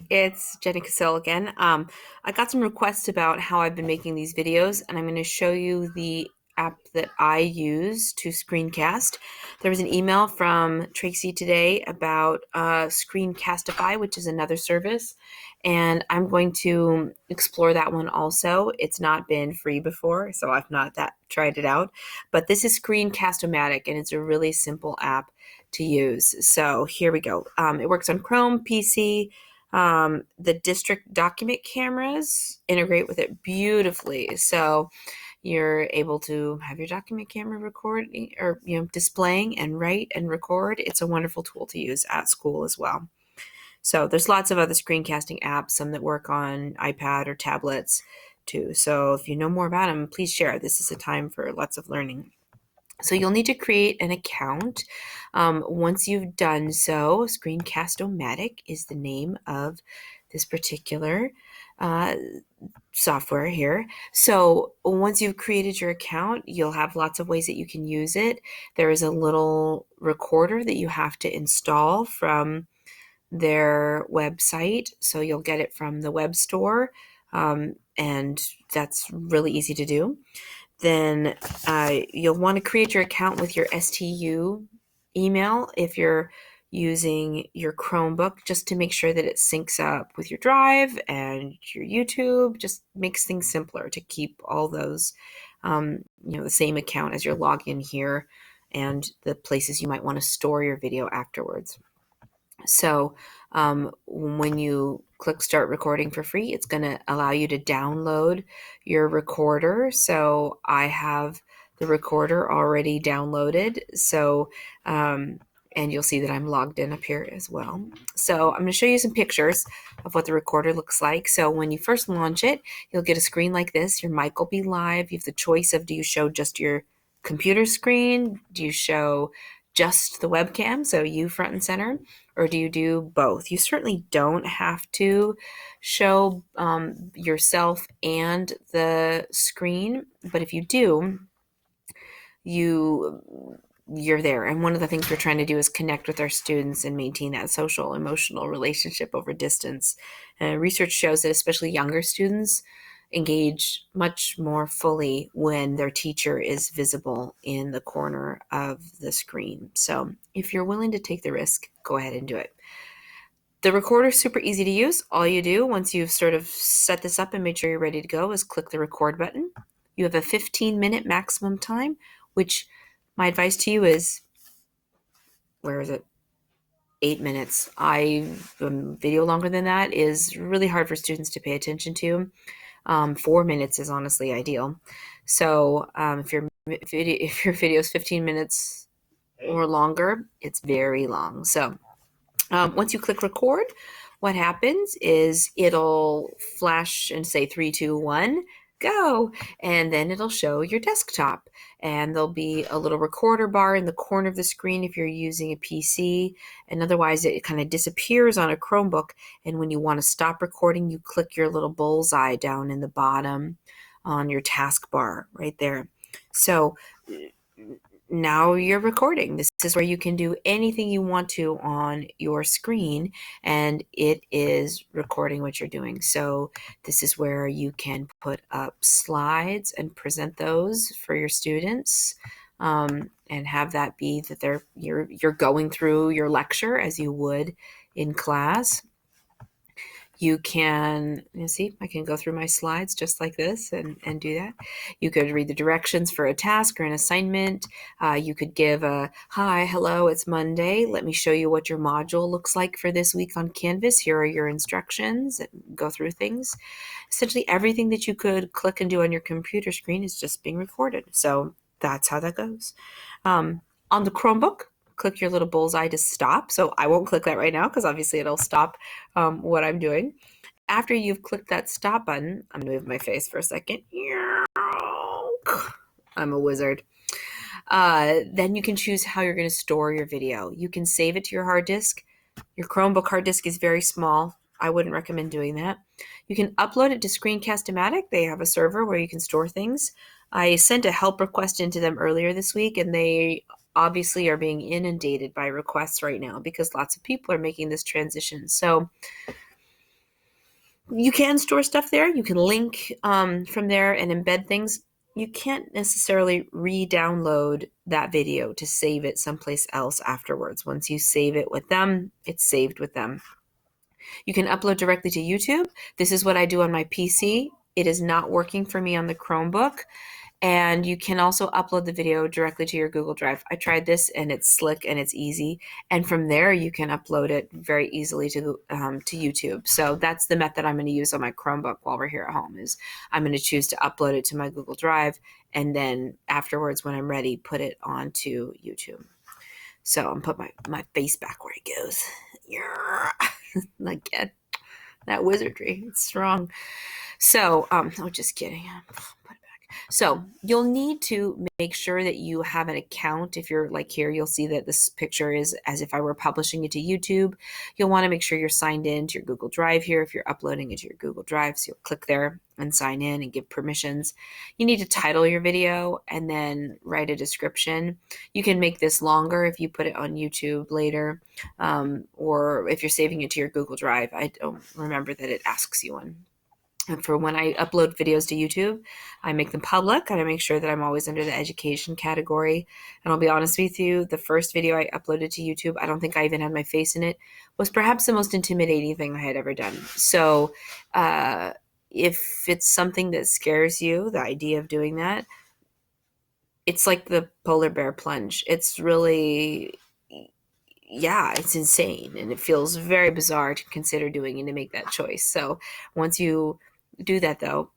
It's Jenny Cassell again. I got some requests about how I've been making these videos, and I'm going to show you the app that I use to screencast. There was an email from Tracy today about Screencast-o-matic, which is another service, and I'm going to explore that one also. It's not been free before, so I've not tried it out, but this is Screencast-o-matic, and it's a really simple app to use. So here we go. It works on Chrome, PC. The district document cameras integrate with it beautifully. So you're able to have your document camera recording or displaying and write and record. It's a wonderful tool to use at school as well. So there's lots of other screencasting apps, some that work on iPad or tablets too. So if you know more about them, please share. This is a time for lots of learning. So you'll need to create an account. Once you've done so, Screencast-o-matic is the name of this particular software here. So once you've created your account, you'll have lots of ways that you can use it. There is a little recorder that you have to install from their website. So you'll get it from the web store, and that's really easy to do. Then you'll want to create your account with your STU email if you're using your Chromebook, just to make sure that it syncs up with your Drive and your YouTube. Just makes things simpler to keep all those, the same account as your login here and the places you might want to store your video afterwards. So when you click start recording for free, it's going to allow you to download your recorder. So I have the recorder already downloaded. So, and you'll see that I'm logged in up here as well. So I'm going to show you some pictures of what the recorder looks like. So when you first launch it, you'll get a screen like this. Your mic will be live. You have the choice of, do you show just your computer screen? Do you show just the webcam, so you front and center, or do you do both? You certainly don't have to show yourself and the screen, but if you do, you're there. And one of the things we're trying to do is connect with our students and maintain that social, emotional relationship over distance. Research shows that especially younger students engage much more fully when their teacher is visible in the corner of the screen. So if you're willing to take the risk, go ahead and do it. The recorder is super easy to use. All you do once you've sort of set this up and made sure you're ready to go is click the record button. You have a 15-minute maximum time, which my advice to you is, where is it? 8 minutes. Video longer than that is really hard for students to pay attention to. 4 minutes is honestly ideal. So if your video is 15 minutes or longer, it's very long. So once you click record, what happens is it'll flash and say 3, 2, 1, go, and then it'll show your desktop, and there'll be a little recorder bar in the corner of the screen if you're using a PC, and otherwise it kind of disappears on a Chromebook. And when you want to stop recording, you click your little bullseye down in the bottom on your taskbar right there. So now you're recording. This is where you can do anything you want to on your screen, and it is recording what you're doing. So this is where you can put up slides and present those for your students, and have that be that you're going through your lecture as you would in class. You can, see, I can go through my slides just like this and do that. You could read the directions for a task or an assignment. You could give a, hi, hello, it's Monday. Let me show you what your module looks like for this week on Canvas. Here are your instructions, and go through things. Essentially everything that you could click and do on your computer screen is just being recorded. So that's how that goes. On the Chromebook, click your little bullseye to stop. So I won't click that right now because obviously it'll stop what I'm doing. After you've clicked that stop button, I'm going to move my face for a second. I'm a wizard. Then you can choose how you're going to store your video. You can save it to your hard disk. Your Chromebook hard disk is very small. I wouldn't recommend doing that. You can upload it to Screencast-o-matic. They have a server where you can store things. I sent a help request into them earlier this week, and they obviously are being inundated by requests right now because lots of people are making this transition. So You can store stuff there. You can link from there and embed things. You can't necessarily re-download that video to save it someplace else afterwards. Once you save it with them, it's saved with them. You can upload directly to YouTube. This is what I do on my PC. It is not working for me on the Chromebook. And you can also upload the video directly to your Google Drive. I tried this and it's slick and it's easy. And from there, you can upload it very easily to YouTube. So that's the method I'm going to use on my Chromebook while we're here at home. Is I'm going to choose to upload it to my Google Drive, and then afterwards, when I'm ready, put it onto YouTube. So I'm put my face back where it goes. Yeah. Again, that wizardry. It's strong. So, just kidding. Put it back. So you'll need to make sure that you have an account. If you're like here, you'll see that this picture is as if I were publishing it to YouTube. You'll want to make sure you're signed in to your Google Drive here if you're uploading it to your Google Drive. So you'll click there and sign in and give permissions. You need to title your video and then write a description. You can make this longer if you put it on YouTube later, or if you're saving it to your Google Drive. I don't remember that it asks you one. And for when I upload videos to YouTube, I make them public and I make sure that I'm always under the education category. And I'll be honest with you, the first video I uploaded to YouTube, I don't think I even had my face in it, was perhaps the most intimidating thing I had ever done. So if it's something that scares you, the idea of doing that, it's like the polar bear plunge. It's really, yeah, it's insane. And it feels very bizarre to consider doing and to make that choice. So once you do that, though,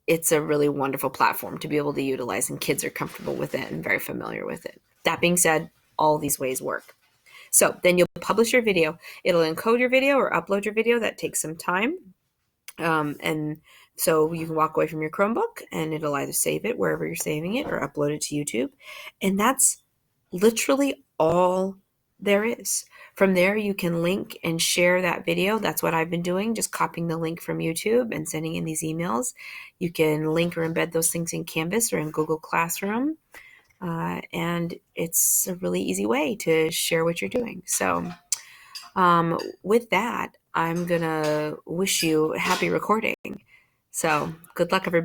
it's a really wonderful platform to be able to utilize, and kids are comfortable with it and very familiar with it. That being said, all these ways work. So then you'll publish your video. It'll encode your video or upload your video. That takes some time. And so you can walk away from your Chromebook and it'll either save it wherever you're saving it or upload it to YouTube. And that's literally all there is. From there, you can link and share that video. That's what I've been doing, just copying the link from YouTube and sending in these emails. You can link or embed those things in Canvas or in Google Classroom. And it's a really easy way to share what you're doing. So with that, I'm going to wish you happy recording. So good luck, everybody.